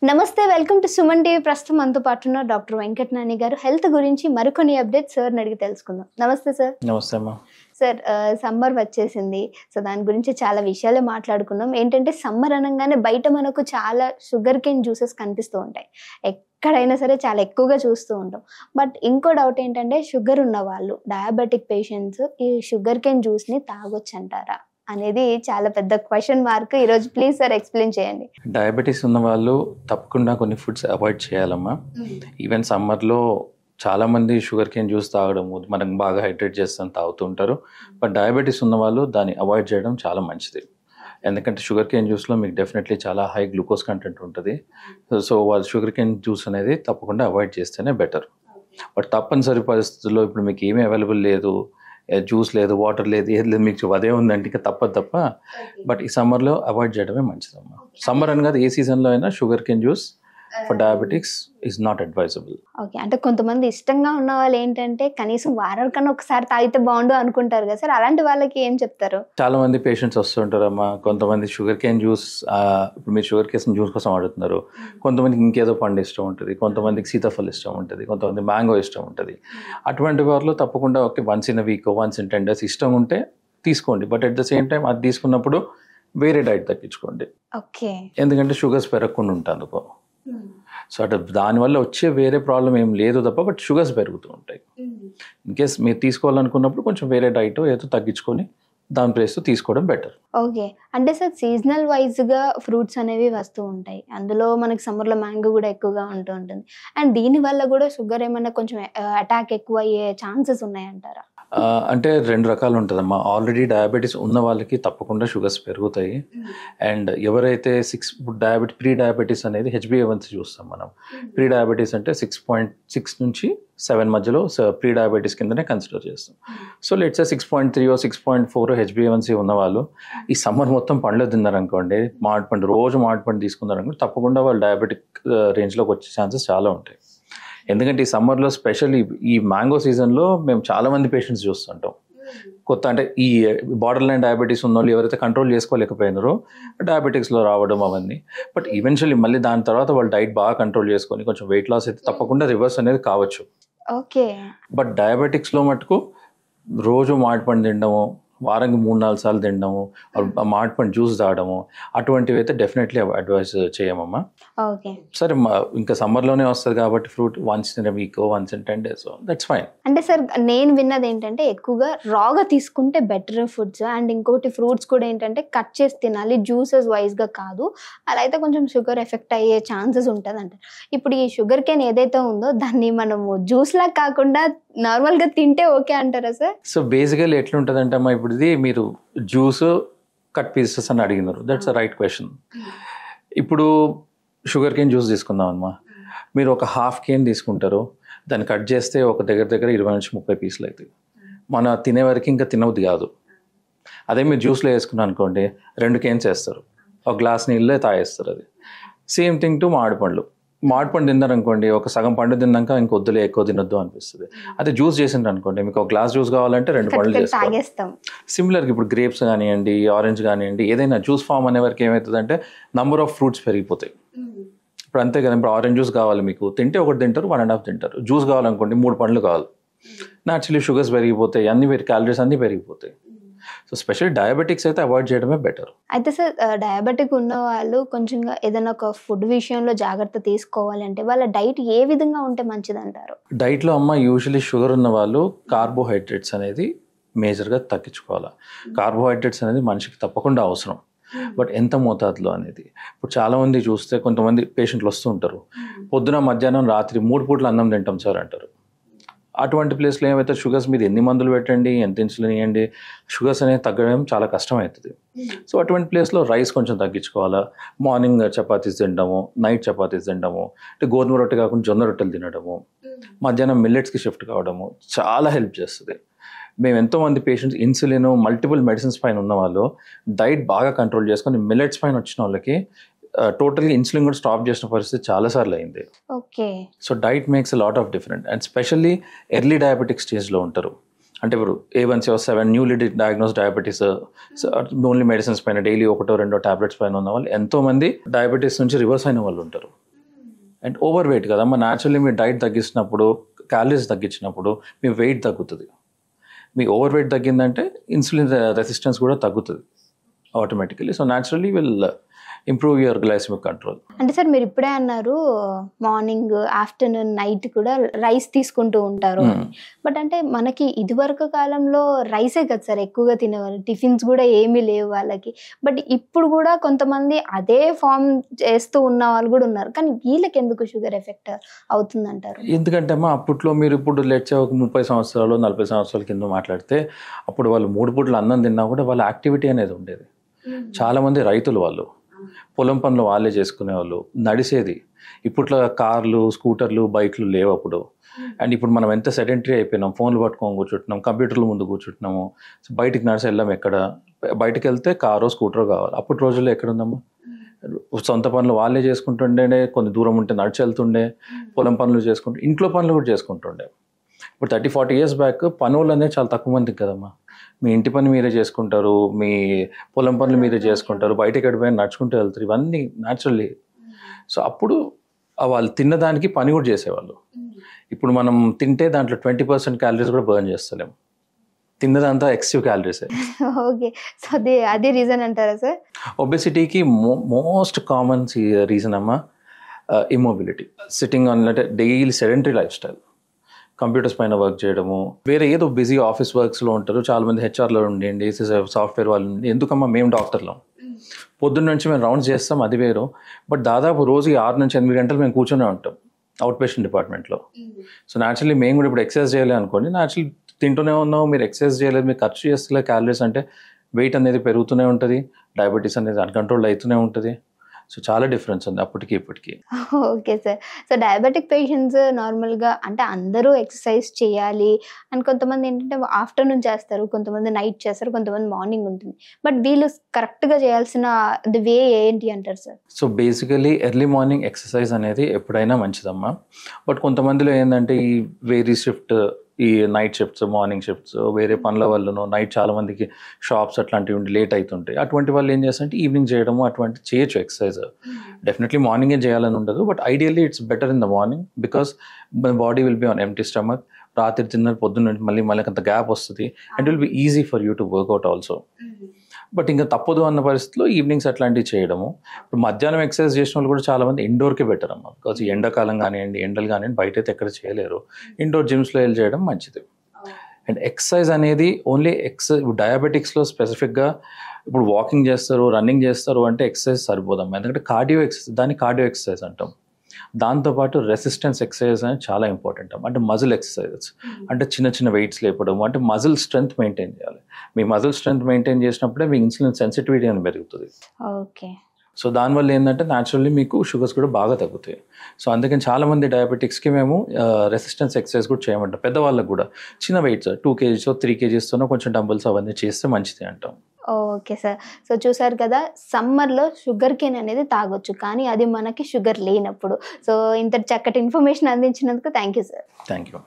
నమస్తే, welcome to Suman TV. ప్రస్తుతం మనతో పాటు ఉన్న డాక్టర్ వెంకట నాని గారు. హెల్త్ గురించి మరికొన్ని అప్డేట్స్ సార్ అడిగి తెలుసుకుందాం. నమస్తే సార్. నమస్తే అమ్మా. సార్, సమ్మర్ వచ్చేసింది. సో దాని గురించి చాలా విషయాలే మాట్లాడుకున్నాం. ఏంటంటే సమ్మర్ అనగానే బయట మనకు చాలా షుగర్ కేన్ జ్యూసెస్ కనిపిస్తూ ఉంటాయి. ఎక్కడైనా సరే చాలా ఎక్కువగా చూస్తూ ఉంటాం. బట్ ఇంకో డౌట్ ఏంటంటే షుగర్ ఉన్న వాళ్ళు, డయాబెటిక్ పేషెంట్స్ ఈ షుగర్ కేన్ జ్యూస్ని తాగొచ్చు అంటారా అనేది చాలా పెద్ద క్వశ్చన్ మార్క్. ఈరోజు ప్లీజ్ సార్ ఎక్స్ప్లెయిన్ చేయండి. డయాబెటీస్ ఉన్న వాళ్ళు తప్పకుండా కొన్ని ఫుడ్స్ అవాయిడ్ చేయాలమ్మా. ఈవెన్ సమ్మర్లో చాలామంది షుగర్ కేన్ జ్యూస్ తాగడము మనకు బాగా హైడ్రేట్ చేస్తాను తాగుతూ ఉంటారు. బట్ డయాబెటీస్ ఉన్న వాళ్ళు దాన్ని అవాయిడ్ చేయడం చాలా మంచిది. ఎందుకంటే షుగర్ కేన్ జ్యూస్లో మీకు డెఫినెట్లీ చాలా హై గ్లూకోజ్ కంటెంట్ ఉంటుంది. సో వాళ్ళు షుగర్ కేన్ జ్యూస్ అనేది తప్పకుండా అవాయిడ్ చేస్తేనే బెటర్. బట్ తప్పనిసరి పరిస్థితుల్లో ఇప్పుడు మీకు ఏమీ అవైలబుల్ లేదు, జ్యూస్ లేదు, వాటర్ లేదు, ఏది లేదు, మీకు అదే ఉందంటే ఇంకా తప్ప బట్ ఈ సమ్మర్లో అవాయిడ్ చేయడమే మంచిదమ్మా. సమ్మర్ అని కాదు, ఏ సీజన్లో అయినా sugar cane juice for diabetics is not advisable. Okay, అంటే కొంతమంది ఇష్టంగా ఉన్న వాళ్ళు ఏంటంటే కనీసం వారం కన్నా ఒకసారి తాగితే బాగుండు అనుకుంటారు కదా సార్, అలాంటి వాళ్ళకి ఏం చెప్తారు? చాలా మంది పేషెంట్స్ వస్తుంటారమ్మా. కొంతమంది షుగర్ కేన్ జ్యూస్, ఇప్పుడు మీరు షుగర్ కేన్ జ్యూస్ కోసం అడుగుతున్నారు. కొంతమందికి ఇంకేదో పండు ఇష్టం ఉంటుంది, కొంతమందికి సీతాఫలం ఇష్టం ఉంటుంది, కొంతమంది మ్యాంగో ఇష్టం ఉంటుంది. అటువంటి వాళ్ళు తప్పకుండా okay, once in week, once in 10 days ఇష్టం ఉంటే తీసుకోండి. But at the same time అది తీసుకున్నప్పుడు వేరే డైట్ తగ్గించుకోండి. ఓకే, ఎందుకంటే షుగర్స్ పెరగకుండా ఉంటుంది. సో అటు దానివల్ల వచ్చే వేరే ప్రాబ్లం ఏం లేదు తప్ప, బట్ షుగర్స్ పెరుగుతూ ఉంటాయి. ఇన్ కేస్ మీరు తీసుకోవాలనుకున్నప్పుడు కొంచెం వేరే డైట్ ఏదో తగ్గించుకొని దాని ప్లేస్తో తీసుకోవడం బెటర్. ఓకే, అంటే సార్ సీజనల్ వైజ్గా ఫ్రూట్స్ అనేవి వస్తూ ఉంటాయి. అందులో మనకి సమ్మర్లో మ్యాంగో కూడా ఎక్కువగా ఉంటూ ఉంటుంది. అండ్ దీనివల్ల కూడా షుగర్ ఏమైనా కొంచెం అటాక్ ఎక్కువ అయ్యే ఛాన్సెస్ ఉన్నాయంటారా? అంటే 2 రకాలు ఉంటుందమ్మా. ఆల్రెడీ డయాబెటీస్ ఉన్న వాళ్ళకి తప్పకుండా షుగర్స్ పెరుగుతాయి. అండ్ ఎవరైతే ప్రీ డయాబెటీస్ అనేది HbA1c చూస్తాం మనం. ప్రీ డయాబెటీస్ అంటే 6.6 నుంచి 7 మధ్యలో ప్రీ డయాబెటీస్ కిందనే కన్సిడర్ చేస్తాం. సో లెట్స్ సే 6.3 6.4 HbA1c ఉన్నవాళ్ళు ఈ సమ్మర్ మొత్తం పండ్లు తిన్నారనుకోండి, రోజు మామిడి పండు తీసుకున్నారనుకోండి, తప్పకుండా వాళ్ళు డయాబెటిక్ రేంజ్లోకి వచ్చే ఛాన్సెస్ చాలా ఉంటాయి. ఎందుకంటే ఈ సమ్మర్లో స్పెషల్లీ ఈ మ్యాంగో సీజన్లో మేము చాలామంది పేషెంట్స్ చూస్తుంటాం. అంటే ఈ బార్డర్ లైన్ డయాబెటీస్ ఉన్న వాళ్ళు ఎవరైతే కంట్రోల్ చేసుకోలేకపోయినారో డయాబెటిక్స్లో రావడం అవన్నీ. బట్ ఈవెన్చువల్లీ మళ్ళీ దాని తర్వాత వాళ్ళు డైట్ బాగా కంట్రోల్ చేసుకొని కొంచెం వెయిట్ లాస్ అయితే తప్పకుండా రివర్స్ అనేది కావచ్చు. ఓకే, బట్ డయాబెటిక్స్లో మటుకు రోజు మామిడి పండు తినడము, వారానికి 3-4 సార్లు తినడము, మామిడి పండు జ్యూస్ తాగడము, అటువంటివి అయితే డెఫినెట్లీ అడ్వైస్ చేయమమ్మా. ఓకే, సరే ఇంకా సమ్మర్లోనే వస్తుంది కాబట్టి fruit once in week, once in 10 days, that's fine. అంటే సార్ నేను విన్నది ఏంటంటే ఎక్కువగా రాగా తీసుకుంటే బెటర్ ఫుడ్స్. అండ్ ఇంకోటి ఫ్రూట్స్ కూడా ఏంటంటే కట్ చేసి తినాలి, జ్యూసెస్ వైజ్గా కాదు. అలా అయితే కొంచెం షుగర్ ఎఫెక్ట్ అయ్యే ఛాన్సెస్ ఉంటుంది అంటారు. ఇప్పుడు ఈ షుగర్ కేన్ ఏదైతే ఉందో దాన్ని మనము జ్యూస్ లా కాకుండా నార్మల్గా తింటే ఓకే అంటారా సార్? సో బేసికల్లీ ఎట్లుంటుందంటే అమ్మా, ఇప్పుడు ఇది మీరు జ్యూస్ కట్ పీసెస్ అని అడిగినారు, దట్స్ అ రైట్ క్వశ్చన్. ఇప్పుడు షుగర్ కేన్ జ్యూస్ తీసుకుందాం అమ్మా. మీరు ఒక ½ కేన్ తీసుకుంటారు, దాన్ని కట్ చేస్తే ఒక దగ్గర 20 నుంచి 30 పీసులు అవుతాయి. మన తినే వరకు ఇంకా తినవద్దు కాదు. అదే మీరు జ్యూస్లో వేసుకున్నాను అనుకోండి, 2 కేన్స్ వేస్తారు, ఒక గ్లాస్ నీళ్ళే తాగేస్తారు. అది సేమ్ థింగ్ టు మామిడి పండు తిన్నారనుకోండి, ఒక సగం పండు తిన్నాక ఇంకొద్దులే ఎక్కువ తినొద్దు అనిపిస్తుంది. అదే జ్యూస్ చేసిండ్రు అనుకోండి, మీకు ఒక గ్లాస్ జ్యూస్ కావాలంటే 2 పండ్లు చేసుకోవాలి. సిమిలర్గా ఇప్పుడు గ్రేప్స్ కానివ్వండి, ఆరెంజ్ కానివ్వండి, ఏదైనా జ్యూస్ ఫామ్ అనే వరకు ఏమవుతుందంటే నంబర్ ఆఫ్ ఫ్రూట్స్ పెరిగిపోతాయి. ఇప్పుడు అంతే కదా, ఇప్పుడు ఆరెంజ్ జ్యూస్ కావాలి మీకు, తింటే ఒకటి తింటారు, 1.5 తింటారు. జ్యూస్ కావాలనుకోండి 3 పండ్లు కావాలి. న్యాచురలీ షుగర్స్ పెరిగిపోతాయి, క్యాలరీస్ అన్నీ పెరిగిపోతాయి. సో స్పెషల్ డయాబెటిక్స్ అయితే అవాయిడ్ చేయడమే బెటర్. అయితే సార్ డయాబెటిక్ ఉన్న వాళ్ళు కొంచెం ఏదైనా ఒక ఫుడ్ విషయంలో జాగ్రత్త తీసుకోవాలంటే వాళ్ళ డైట్ ఏ విధంగా ఉంటే మంచిది అంటారు? డైట్లో అమ్మ యూజువలీ షుగర్ ఉన్న వాళ్ళు కార్బోహైడ్రేట్స్ అనేది మేజర్గా తగ్గించుకోవాలి. కార్బోహైడ్రేట్స్ అనేది మనిషికి తప్పకుండా అవసరం, బట్ ఎంత మోతాదులో అనేది. ఇప్పుడు చాలామంది చూస్తే కొంతమంది పేషెంట్లు వస్తూ ఉంటారు, పొద్దున మధ్యాహ్నం రాత్రి 3 పూట్ల అన్నం తింటాం సార్ అంటారు. అటువంటి ప్లేస్లో ఏమైతే షుగర్స్ మీద ఎన్ని మందులు పెట్టండి, ఎంత ఇన్సులిన్ ఇవ్వండి, షుగర్స్ అనేది తగ్గడం చాలా కష్టం అవుతుంది. సో అటువంటి ప్లేస్లో రైస్ కొంచెం తగ్గించుకోవాలా. మార్నింగ్ చపాతీస్ తినడము, నైట్ చపాతీస్ తినడము, అంటే గోధుమ రొట్టె కాకుండా జొన్న రొట్టెలు తినడము, మధ్యాహ్నం మిల్లెట్స్కి షిఫ్ట్ కావడము చాలా హెల్ప్ చేస్తుంది. మేము ఎంతోమంది పేషెంట్స్ ఇన్సులిన్, మల్టిపుల్ మెడిసిన్స్ పైన ఉన్న వాళ్ళు డైట్ బాగా కంట్రోల్ చేసుకొని మిల్లెట్స్ పైన వచ్చిన వాళ్ళకి టోటల్గా ఇన్సులిన్ కూడా స్టాప్ చేసిన పరిస్థితి చాలాసార్లు అయింది. Okay, so diet makes a lot of different. And specially early diabetic స్టేజ్లో ఉంటారు, అంటే ఇప్పుడు A1C 7 newly diagnose diabetes, only medicines పైన డైలీ 1-2 టాబ్లెట్స్ పైన ఉన్న వాళ్ళు ఎంతోమంది డయాబెటీస్ నుంచి రివర్స్ అయిన వాళ్ళు ఉంటారు. అండ్ ఓవర్ వెయిట్ కదమ్మా, న్యాచురల్లీ మీరు డైట్ తగ్గించినప్పుడు, క్యాలరీస్ తగ్గించినప్పుడు మీ వెయిట్ తగ్గుతుంది. మీ ఓవర్ వెయిట్ తగ్గిందంటే ఇన్సులిన్ రెసిస్టెన్స్ కూడా తగ్గుతుంది automatically. So naturally will improve your glycemic control. అంటే సార్ మీరు ఇప్పుడే అన్నారు మార్నింగ్, ఆఫ్టర్నూన్, నైట్ కూడా రైస్ తీసుకుంటూ ఉంటారు అని. బట్ అంటే మనకి ఇదివరకు కాలంలో రైసే కదా సార్ ఎక్కువగా తినేవాళ్ళు, టిఫిన్స్ కూడా ఏమీ లేవు వాళ్ళకి. బట్ ఇప్పుడు కూడా కొంతమంది అదే ఫామ్ చేస్తూ ఉన్న వాళ్ళు కూడా ఉన్నారు. కానీ వీళ్ళకి ఎందుకు షుగర్ ఎఫెక్ట్ అవుతుందంటారు? ఎందుకంటే అమ్మా అప్పట్లో మీరు ఇప్పుడు లేచే ఒక 30 సంవత్సరాలు 40 సంవత్సరాల కింద మాట్లాడితే అప్పుడు వాళ్ళు 3 పూటలు అన్నం తిన్నా కూడా వాళ్ళ యాక్టివిటీ అనేది ఉండేది. చాలామంది రైతులు, వాళ్ళు పొలం పనులు వాళ్ళే చేసుకునేవాళ్ళు, నడిసేది. ఇప్పట్లో కార్లు, స్కూటర్లు, బైక్లు లేవు అప్పుడు. అండ్ ఇప్పుడు మనం ఎంత సెడెంటరీ అయిపోయినాం, ఫోన్లు పట్టుకొని కూర్చుంటున్నాం, కంప్యూటర్ల ముందు కూర్చుంటున్నాము. బయటికి నడిచి వెళ్ళాం, ఎక్కడ బయటకు వెళ్తే కారో స్కూటరో కావాలి. అప్పుడు రోజుల్లో ఎక్కడుందమ్మా, సొంత పనులు వాళ్ళే చేసుకుంటుండే, కొన్ని దూరం ఉంటే నడిచి వెళ్తుండే, పొలం పనులు చేసుకుంటూ, ఇంట్లో పనులు కూడా చేసుకుంటుండే. ఇప్పుడు 30-40 years బ్యాక్ పనులు అనేది చాలా తక్కువ మందికి కదమ్మా. మీ ఇంటి పని మీరే చేసుకుంటారు, మీ పొలం పనులు మీరే చేసుకుంటారు, బయటకి ఎక్కడిపోయినా నడుచుకుంటూ వెళ్తారు, ఇవన్నీ న్యాచురల్లీ. సో అప్పుడు వాళ్ళు తిన్నదానికి పని కూడా చేసేవాళ్ళు. ఇప్పుడు మనం తింటే దాంట్లో 20% క్యాలరీస్ కూడా బర్న్ చేస్తలేము, తిన్నదంతా ఎక్స్ట్రా క్యాలరీసే. ఓకే, సో అదే రీజన్ అంటారా సార్? ఒబెసిటీకి మోస్ట్ కామన్ రీజన్ అమ్మా ఇమ్మొబిలిటీ, సిట్టింగ్ ఆన్, అంటే daily sedentary life style, computers పైన వర్క్ చేయడము, వేరే ఏదో బిజీ ఆఫీస్ వర్క్స్లో ఉంటారు. చాలామంది హెచ్ఆర్లో ఉండండి, సాఫ్ట్వేర్ వాళ్ళు ఉండి. ఎందుకమ్మా మేము డాక్టర్లో పొద్దున్న నుంచి మేము రౌండ్స్ చేస్తాం, అది వేరు. బట్ దాదాపు రోజుకి 6 నుంచి 8 గంటలు మేము కూర్చొనే ఉంటాం అవుట్ పేషెంట్ డిపార్ట్మెంట్లో. సో న్యాచురల్లీ మేము కూడా ఇప్పుడు ఎక్సర్సైజ్ చేయాలి అనుకోండి, న్యాచురల్లీ తింటూనే ఉన్నాం, మీరు ఎక్సర్సైజ్ చేయలేదు, మీరు ఖర్చు చేస్తలే క్యాలరీస్, అంటే వెయిట్ అనేది పెరుగుతూనే ఉంటుంది, డయాబెటీస్ అనేది అన్కంట్రోల్ అవుతూనే ఉంటుంది. సో చాలా డిఫరెన్స్ ఉంది అప్పటికి ఇప్పటికి. Okay sir. So diabetic patients నార్మల్గా అంటే అందరూ ఎక్సర్సైజ్ చేయాలి అని, కొంతమంది ఏంటంటే ఆఫ్టర్నూన్ చేస్తారు, కొంతమంది నైట్ చేస్తారు, కొంతమంది మార్నింగ్ ఉంటుంది. బట్ వీళ్ళు కరెక్ట్గా చేయాల్సిన వే ఏంటి అంటారు sir? So basically early morning exercise అనేది ఎప్పుడైనా మంచిదమ్మా. బట్ కొంతమందిలో ఏంటంటే ఈ వేరీ షిఫ్ట్, ఈ నైట్ షిఫ్ట్స్, మార్నింగ్ షిఫ్ట్స్, వేరే పనుల వల్లనో, నైట్ చాలా మందికి షాప్స్ అట్లాంటివి ఉండి లేట్ అవుతుంటాయి. అటువంటి వాళ్ళు ఏం చేస్తారంటే ఈవినింగ్ చేయడము అటువంటి చేయొచ్చు ఎక్సర్సైజ్. డెఫినెట్లీ మార్నింగే చేయాలని ఉండదు, but ideally it's better in the morning, because my body will be on empty stomach. రాత్రి తిన్న పొద్దున్న మళ్ళీ అంత గ్యాప్ వస్తుంది, and will be easy for you to workout also. But ఇంకా తప్పదు అన్న పరిస్థితిలో ఈవినింగ్స్ అట్లాంటివి చేయడము. ఇప్పుడు మధ్యాహ్నం ఎక్సర్సైజ్ చేసిన వాళ్ళు కూడా చాలామంది ఇండోర్కే బెటర్ అమ్మ, బికాజ్ ఎండాకాలం కానివ్వండి, ఎండలు కానివ్వండి, బయట అయితే ఎక్కడ చేయలేరు, ఇండోర్ జిమ్స్లో వెళ్ళి చేయడం మంచిది. అండ్ ఎక్సర్సైజ్ అనేది ఓన్లీ ఇప్పుడు డయాబెటిక్స్లో స్పెసిఫిక్గా ఇప్పుడు వాకింగ్ చేస్తారు, రన్నింగ్ చేస్తారు అంటే ఎక్సర్సైజ్ సరిపోదమ్మా, ఎందుకంటే కార్డియో ఎక్సర్సైజ్, దాన్ని కార్డియో ఎక్సర్సైజ్ అంటాం. దాంతోపాటు రెసిస్టెన్స్ ఎక్సర్సైజ్ అనేది చాలా ఇంపార్టెంట్. అంటే మజిల్ ఎక్సర్సైజెస్, అంటే చిన్న చిన్న వెయిట్స్ లేపడం, అంటే మజిల్ స్ట్రెంగ్త్ మెయింటైన్ చేయాలి. మీ మజిల్ స్ట్రెంగ్త్ మెయింటైన్ చేసినప్పుడే మీ ఇన్సులిన్ సెన్సిటివిటీ అని పెరుగుతుంది. ఓకే. సో దానివల్ల ఏంటంటే న్యాచురల్లీ మీకు షుగర్స్ కూడా బాగా తగ్గుతాయి. సో అందుకని చాలామంది డయాబెటిక్స్కి మేము రెసిస్టెన్స్ ఎక్సర్సైజ్ కూడా చేయమంటాం. పెద్దవాళ్ళకు కూడా చిన్న వెయిట్స్ 2 kgs 3 kgsతో కొంచెం డంబుల్స్ అవన్నీ చేస్తే మంచిది అంటాం. Okay sir. సో చూసారు కదా, సమ్మర్లో షుగర్ కేన్ అనేది తాగొచ్చు, కానీ అది మనకి షుగర్ లేనప్పుడు. సో ఇంత చక్కటి ఇన్ఫర్మేషన్ అందించినందుకు thank you sir. Thank you.